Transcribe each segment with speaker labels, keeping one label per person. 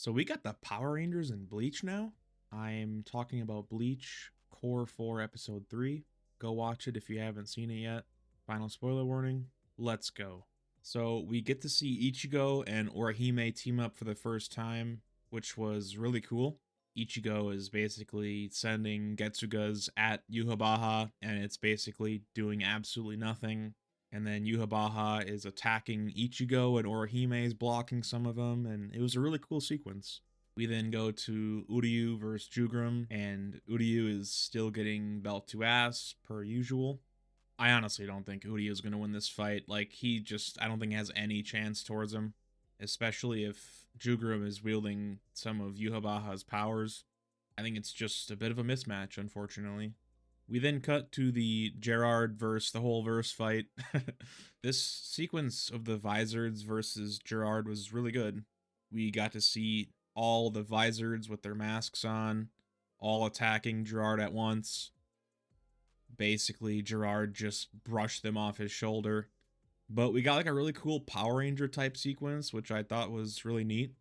Speaker 1: So we got the Power Rangers in Bleach now. I'm talking about Bleach Core 4 Episode 3. Go watch it if you haven't seen it yet. Final spoiler warning. Let's go. So we get to see Ichigo and Orihime team up for the first time, which was really cool. Ichigo is basically sending Getsugas at Yuhabaha, and it's basically doing absolutely nothing. And then Yuhabaha is attacking Ichigo, and Orihime is blocking some of them, and it was a really cool sequence. We then go to Uryu versus Jugrum, and Uryu is still getting belt to ass, per usual. I honestly don't think Uryu is going to win this fight. I don't think has any chance towards him, especially if Jugrum is wielding some of Yuhabaha's powers. I think it's just a bit of a mismatch, unfortunately. We then cut to the Gerard versus the whole verse fight. This sequence of the Vizards versus Gerard was really good. We got to see all the Vizards with their masks on, all attacking Gerard at once. Basically, Gerard just brushed them off his shoulder. But we got like a really cool Power Ranger type sequence, which I thought was really neat.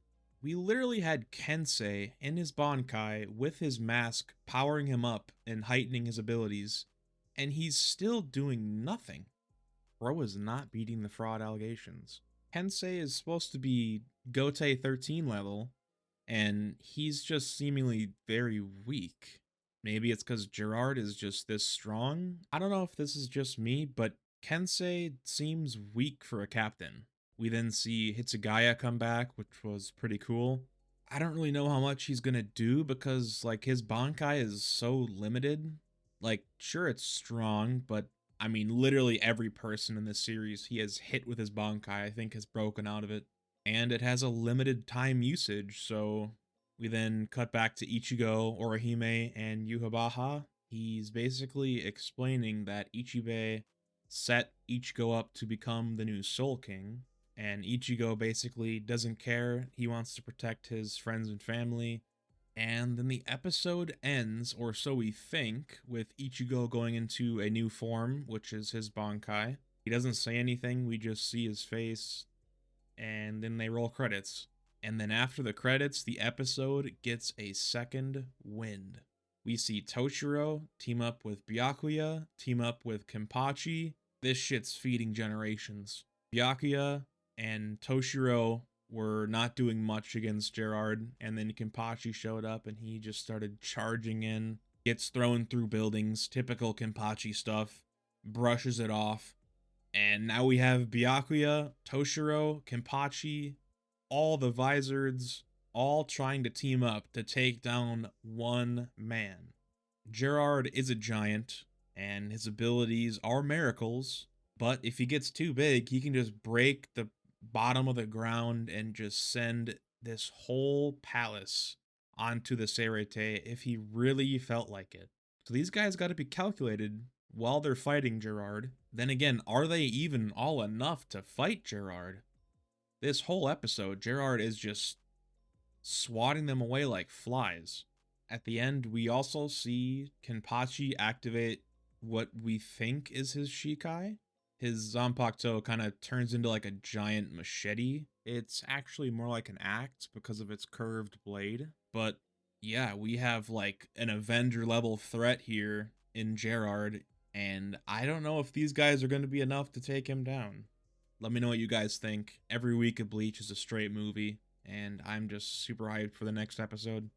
Speaker 1: We literally had Kensei in his Bankai with his mask powering him up and heightening his abilities, and he's still doing nothing. Bro is not beating the fraud allegations. Kensei is supposed to be Gote 13 level, and he's just seemingly very weak. Maybe it's because Gerard is just this strong? I don't know if this is just me, but Kensei seems weak for a captain. We then see Hitsugaya come back, which was pretty cool. I don't really know how much he's gonna do because like his Bankai is so limited. Like, sure it's strong, but I mean literally every person in this series he has hit with his Bankai, I think, has broken out of it. And it has a limited time usage, so we then cut back to Ichigo, Orihime, and Yuhabaha. He's basically explaining that Ichibei set Ichigo up to become the new Soul King, and Ichigo basically doesn't care. He wants to protect his friends and family. And then the episode ends, or so we think, with Ichigo going into a new form, which is his Bankai. He doesn't say anything, we just see his face, and then they roll credits. And then after the credits, the episode gets a second wind. We see Toshiro team up with Byakuya, team up with Kenpachi. This shit's feeding generations. Byakuya and Toshiro were not doing much against Gerard, and then Kenpachi showed up and he just started charging in, gets thrown through buildings, typical Kenpachi stuff, brushes it off. And now we have Byakuya, Toshiro, Kenpachi, all the Vizards, all trying to team up to take down one man. Gerard is a giant, and his abilities are miracles, but if he gets too big, he can just break the bottom of the ground and just send this whole palace onto the Serete if he really felt like it. So these guys got to be calculated while they're fighting Gerard. Then again, are they even all enough to fight Gerard? This whole episode, Gerard is just swatting them away like flies. At the end, we also see Kenpachi activate what we think is his Shikai. His Zanpakuto kind of turns into like a giant machete. It's actually more like an axe because of its curved blade. But yeah, we have like an Avenger level threat here in Gerard, and I don't know if these guys are going to be enough to take him down. Let me know what you guys think. Every week of Bleach is a straight movie, and I'm just super hyped for the next episode.